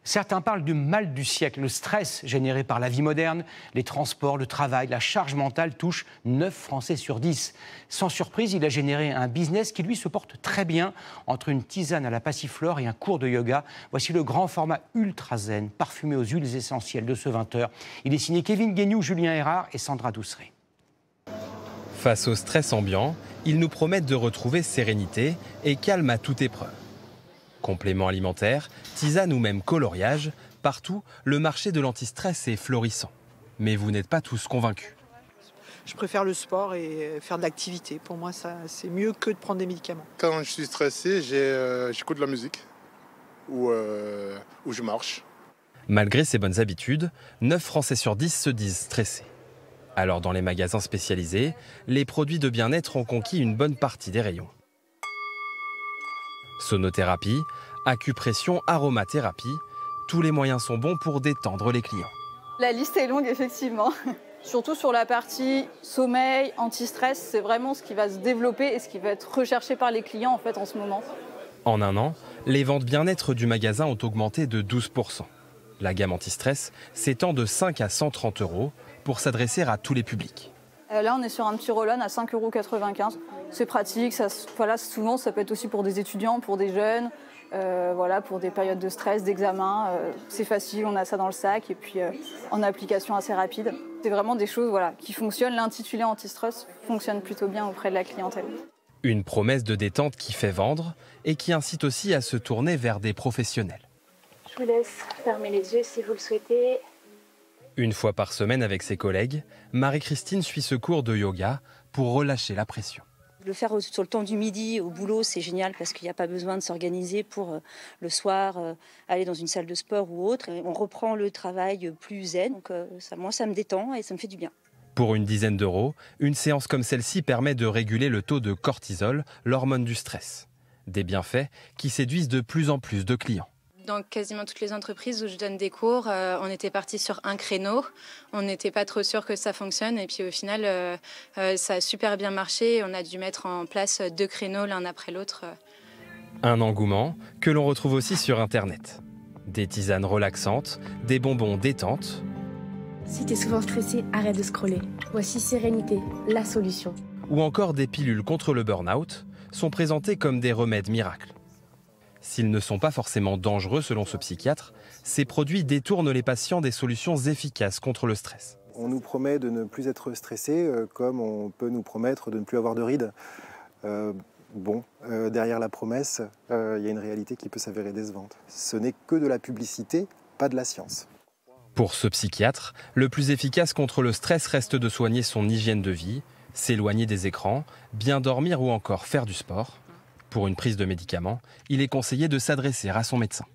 Certains parlent du mal du siècle. Le stress généré par la vie moderne, les transports, le travail, la charge mentale touche 9 Français sur 10. Sans surprise, il a généré un business qui, lui, se porte très bien entre une tisane à la passiflore et un cours de yoga. Voici le grand format Ultra Zen, parfumé aux huiles essentielles de ce 20h. Il est signé Kevin Guéniou, Julien Erard et Sandra Douceret. Face au stress ambiant, ils nous promettent de retrouver sérénité et calme à toute épreuve. Compléments alimentaires, tisane ou même coloriage, partout, le marché de l'antistress est florissant. Mais vous n'êtes pas tous convaincus. Je préfère le sport et faire de l'activité. Pour moi, c'est mieux que de prendre des médicaments. Quand je suis stressé, j'écoute de la musique ou je marche. Malgré ces bonnes habitudes, 9 Français sur 10 se disent stressés. Alors dans les magasins spécialisés, les produits de bien-être ont conquis une bonne partie des rayons. Sonothérapie, acupression, aromathérapie, tous les moyens sont bons pour détendre les clients. La liste est longue, effectivement. Surtout sur la partie sommeil, anti-stress, c'est vraiment ce qui va se développer et ce qui va être recherché par les clients en fait en ce moment. En un an, les ventes bien-être du magasin ont augmenté de 12%. La gamme anti-stress s'étend de 5 à 130 € pour s'adresser à tous les publics. Là, on est sur un petit roll-on à 5,95 €. C'est pratique, souvent ça peut être aussi pour des étudiants, pour des jeunes, pour des périodes de stress, d'examen. C'est facile, on a ça dans le sac et puis en application assez rapide. C'est vraiment des choses qui fonctionnent. L'intitulé anti-stress fonctionne plutôt bien auprès de la clientèle. Une promesse de détente qui fait vendre et qui incite aussi à se tourner vers des professionnels. Je vous laisse fermer les yeux si vous le souhaitez. Une fois par semaine avec ses collègues, Marie-Christine suit ce cours de yoga pour relâcher la pression. Le faire sur le temps du midi au boulot, c'est génial parce qu'il n'y a pas besoin de s'organiser pour le soir aller dans une salle de sport ou autre. On reprend le travail plus zen, donc moi ça me détend et ça me fait du bien. Pour une dizaine d'euros, une séance comme celle-ci permet de réguler le taux de cortisol, l'hormone du stress. Des bienfaits qui séduisent de plus en plus de clients. Dans quasiment toutes les entreprises où je donne des cours, on était parti sur un créneau. On n'était pas trop sûr que ça fonctionne. Et puis au final, ça a super bien marché. On a dû mettre en place 2 créneaux l'un après l'autre. Un engouement que l'on retrouve aussi sur Internet. Des tisanes relaxantes, des bonbons détente. Si t'es souvent stressé, arrête de scroller. Voici Sérénité, la solution. Ou encore des pilules contre le burn-out sont présentées comme des remèdes miracles. S'ils ne sont pas forcément dangereux selon ce psychiatre, ces produits détournent les patients des solutions efficaces contre le stress. On nous promet de ne plus être stressé, comme on peut nous promettre de ne plus avoir de rides. Derrière la promesse, il y a une réalité qui peut s'avérer décevante. Ce n'est que de la publicité, pas de la science. Pour ce psychiatre, le plus efficace contre le stress reste de soigner son hygiène de vie, s'éloigner des écrans, bien dormir ou encore faire du sport. Pour une prise de médicaments, il est conseillé de s'adresser à son médecin.